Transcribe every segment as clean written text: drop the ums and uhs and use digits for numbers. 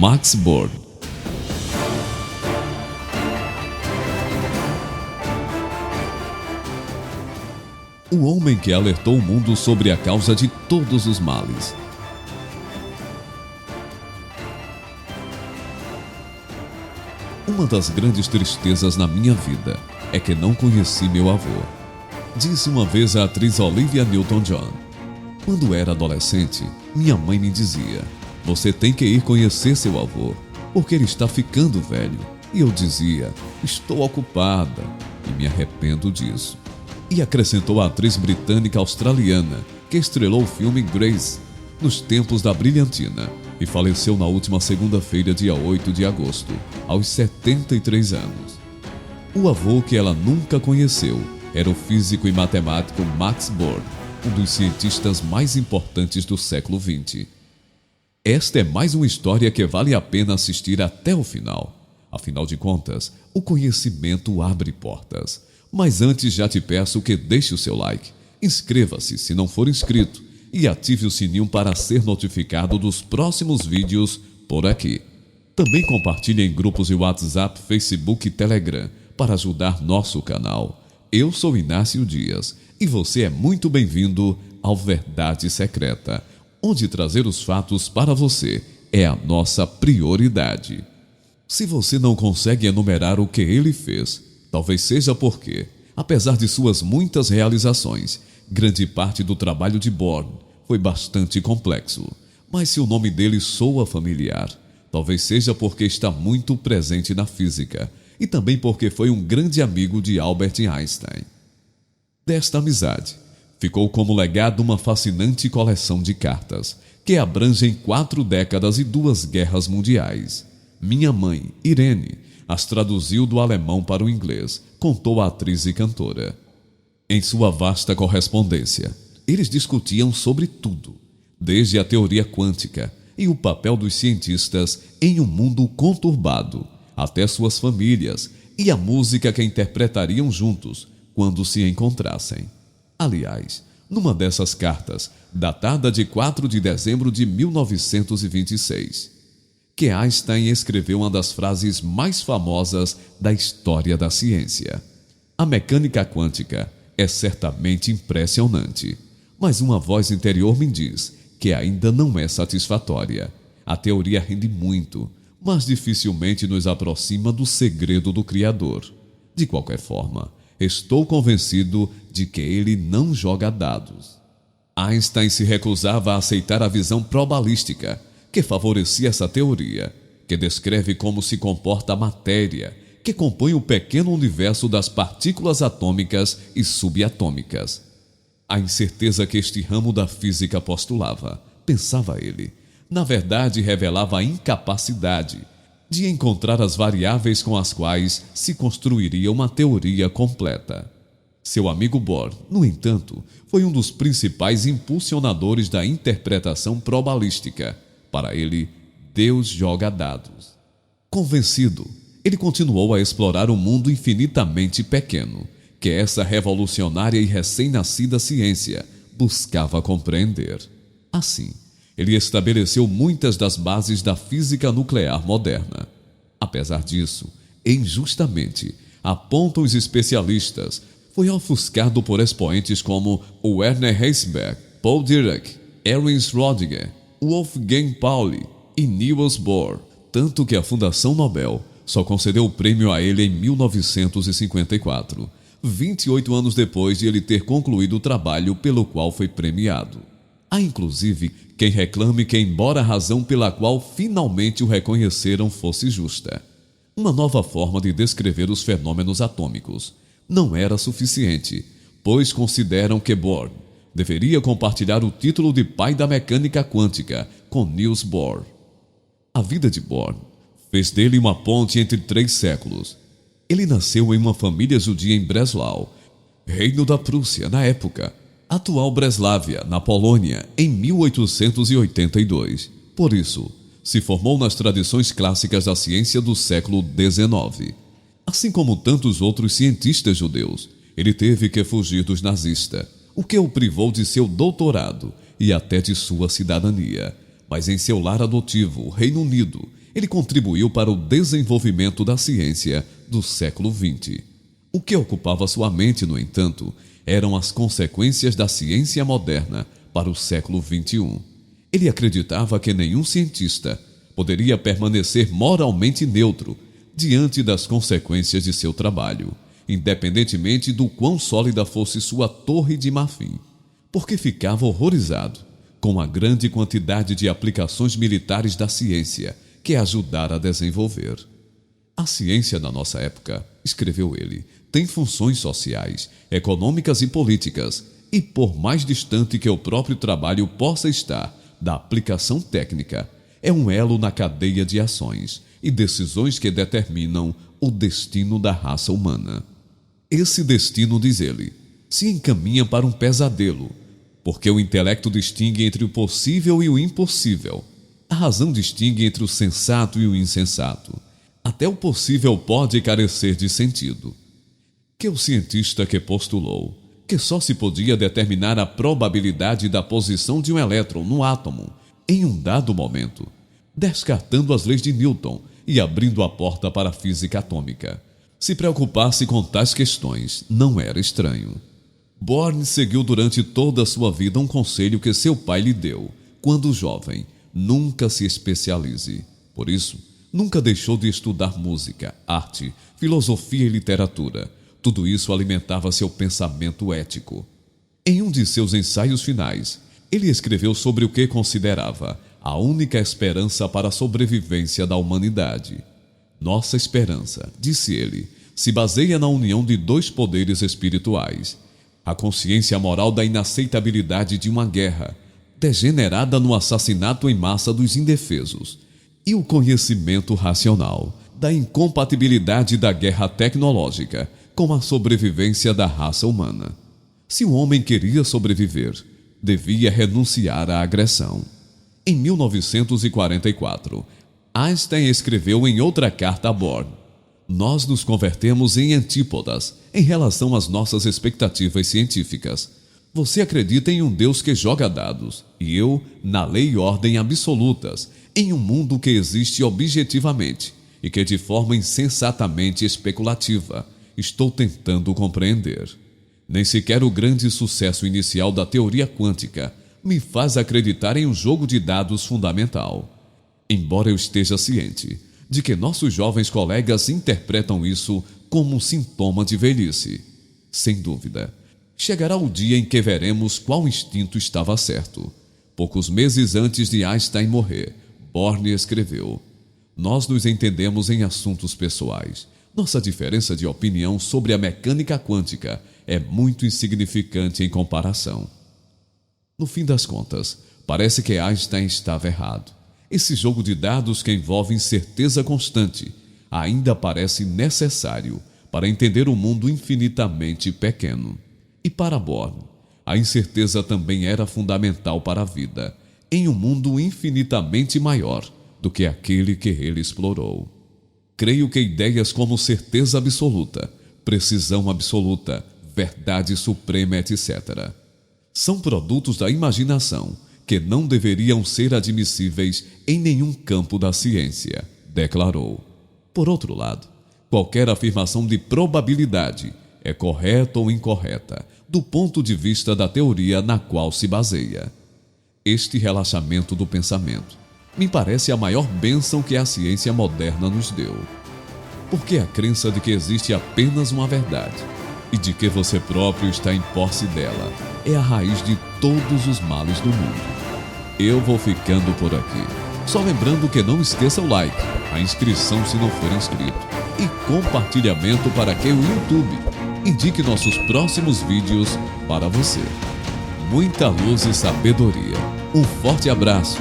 Max Born. O homem que alertou o mundo sobre a causa de todos os males. Uma das grandes tristezas na minha vida é que não conheci meu avô. Disse uma vez a atriz Olivia Newton-John. Quando era adolescente, minha mãe me dizia: você tem que ir conhecer seu avô, porque ele está ficando velho. E eu dizia: estou ocupada, e me arrependo disso. E acrescentou a atriz britânica australiana, que estrelou o filme Grace, nos tempos da brilhantina, e faleceu na última segunda-feira, dia 8 de agosto, aos 73 anos. O avô que ela nunca conheceu era o físico e matemático Max Born, um dos cientistas mais importantes do século XX. Esta é mais uma história que vale a pena assistir até o final. Afinal de contas, o conhecimento abre portas. Mas antes já te peço que deixe o seu like, inscreva-se se não for inscrito e ative o sininho para ser notificado dos próximos vídeos por aqui. Também compartilhe em grupos de WhatsApp, Facebook e Telegram para ajudar nosso canal. Eu sou Inácio Dias e você é muito bem-vindo ao Verdade Secreta, onde trazer os fatos para você é a nossa prioridade. Se você não consegue enumerar o que ele fez, talvez seja porque, apesar de suas muitas realizações, grande parte do trabalho de Born foi bastante complexo. Mas se o nome dele soa familiar, talvez seja porque está muito presente na física e também porque foi um grande amigo de Albert Einstein. Desta amizade, ficou como legado uma fascinante coleção de cartas que abrangem 4 décadas e 2 guerras mundiais. Minha mãe, Irene, as traduziu do alemão para o inglês, contou a atriz e cantora. Em sua vasta correspondência, eles discutiam sobre tudo, desde a teoria quântica e o papel dos cientistas em um mundo conturbado, até suas famílias e a música que interpretariam juntos quando se encontrassem. Aliás, numa dessas cartas, datada de 4 de dezembro de 1926, que Einstein escreveu uma das frases mais famosas da história da ciência. A mecânica quântica é certamente impressionante, mas uma voz interior me diz que ainda não é satisfatória. A teoria rende muito, mas dificilmente nos aproxima do segredo do Criador. De qualquer forma, estou convencido de que ele não joga dados. Einstein se recusava a aceitar a visão probabilística, que favorecia essa teoria, que descreve como se comporta a matéria, que compõe o pequeno universo das partículas atômicas e subatômicas. A incerteza que este ramo da física postulava, pensava ele, na verdade revelava a incapacidade de encontrar as variáveis com as quais se construiria uma teoria completa. Seu amigo Bohr, no entanto, foi um dos principais impulsionadores da interpretação probabilística. Para ele, Deus joga dados. Convencido, ele continuou a explorar um mundo infinitamente pequeno, que essa revolucionária e recém-nascida ciência buscava compreender. Assim, ele estabeleceu muitas das bases da física nuclear moderna. Apesar disso, injustamente, apontam os especialistas, foi ofuscado por expoentes como Werner Heisenberg, Paul Dirac, Erwin Schrödinger, Wolfgang Pauli e Niels Bohr, tanto que a Fundação Nobel só concedeu o prêmio a ele em 1954, 28 anos depois de ele ter concluído o trabalho pelo qual foi premiado. Há inclusive quem reclame que, embora a razão pela qual finalmente o reconheceram fosse justa, uma nova forma de descrever os fenômenos atômicos não era suficiente, pois consideram que Bohr deveria compartilhar o título de pai da mecânica quântica com Niels Bohr. A vida de Bohr fez dele uma ponte entre 3 séculos. Ele nasceu em uma família judia em Breslau, reino da Prússia na época, atual Breslávia, na Polônia, em 1882. Por isso, se formou nas tradições clássicas da ciência do século XIX. Assim como tantos outros cientistas judeus, ele teve que fugir dos nazistas, o que o privou de seu doutorado e até de sua cidadania. Mas em seu lar adotivo, o Reino Unido, ele contribuiu para o desenvolvimento da ciência do século XX. O que ocupava sua mente, no entanto, eram as consequências da ciência moderna para o século XXI. Ele acreditava que nenhum cientista poderia permanecer moralmente neutro diante das consequências de seu trabalho, independentemente do quão sólida fosse sua torre de marfim, porque ficava horrorizado com a grande quantidade de aplicações militares da ciência que ajudara a desenvolver. A ciência na nossa época, escreveu ele, tem funções sociais, econômicas e políticas, e por mais distante que o próprio trabalho possa estar da aplicação técnica, é um elo na cadeia de ações e decisões que determinam o destino da raça humana. Esse destino, diz ele, se encaminha para um pesadelo, porque o intelecto distingue entre o possível e o impossível. A razão distingue entre o sensato e o insensato. Até o possível pode carecer de sentido. Que o cientista que postulou que só se podia determinar a probabilidade da posição de um elétron no átomo em um dado momento, descartando as leis de Newton e abrindo a porta para a física atômica, se preocupasse com tais questões, não era estranho. Bohr seguiu durante toda a sua vida um conselho que seu pai lhe deu, quando jovem: nunca se especialize. Por isso, nunca deixou de estudar música, arte, filosofia e literatura. Tudo isso alimentava seu pensamento ético. Em um de seus ensaios finais, ele escreveu sobre o que considerava a única esperança para a sobrevivência da humanidade. Nossa esperança, disse ele, se baseia na união de dois poderes espirituais: a consciência moral da inaceitabilidade de uma guerra, degenerada no assassinato em massa dos indefesos, e o conhecimento racional da incompatibilidade da guerra tecnológica com a sobrevivência da raça humana. Se o homem queria sobreviver, devia renunciar à agressão. Em 1944, Einstein escreveu em outra carta a Bohr: nós nos convertemos em antípodas em relação às nossas expectativas científicas. Você acredita em um Deus que joga dados, e eu na lei e ordem absolutas, em um mundo que existe objetivamente e que de forma insensatamente especulativa estou tentando compreender. Nem sequer o grande sucesso inicial da teoria quântica me faz acreditar em um jogo de dados fundamental. Embora eu esteja ciente de que nossos jovens colegas interpretam isso como um sintoma de velhice. Sem dúvida, chegará o dia em que veremos qual instinto estava certo. Poucos meses antes de Einstein morrer, Bohr escreveu: nós nos entendemos em assuntos pessoais. Nossa diferença de opinião sobre a mecânica quântica é muito insignificante em comparação. No fim das contas, parece que Einstein estava errado. Esse jogo de dados que envolve incerteza constante ainda parece necessário para entender o mundo infinitamente pequeno. E para Bohr, a incerteza também era fundamental para a vida, em um mundo infinitamente maior do que aquele que ele explorou. Creio que ideias como certeza absoluta, precisão absoluta, verdade suprema, etc., são produtos da imaginação que não deveriam ser admissíveis em nenhum campo da ciência, declarou. Por outro lado, qualquer afirmação de probabilidade é correta ou incorreta do ponto de vista da teoria na qual se baseia. Este relaxamento do pensamento me parece a maior bênção que a ciência moderna nos deu. Porque a crença de que existe apenas uma verdade e de que você próprio está em posse dela é a raiz de todos os males do mundo. Eu vou ficando por aqui. Só lembrando que não esqueça o like, a inscrição se não for inscrito e compartilhamento para que o YouTube indique nossos próximos vídeos para você. Muita luz e sabedoria. Um forte abraço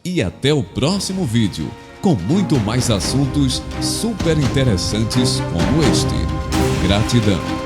e até o próximo vídeo com muito mais assuntos super interessantes como este. Gratidão.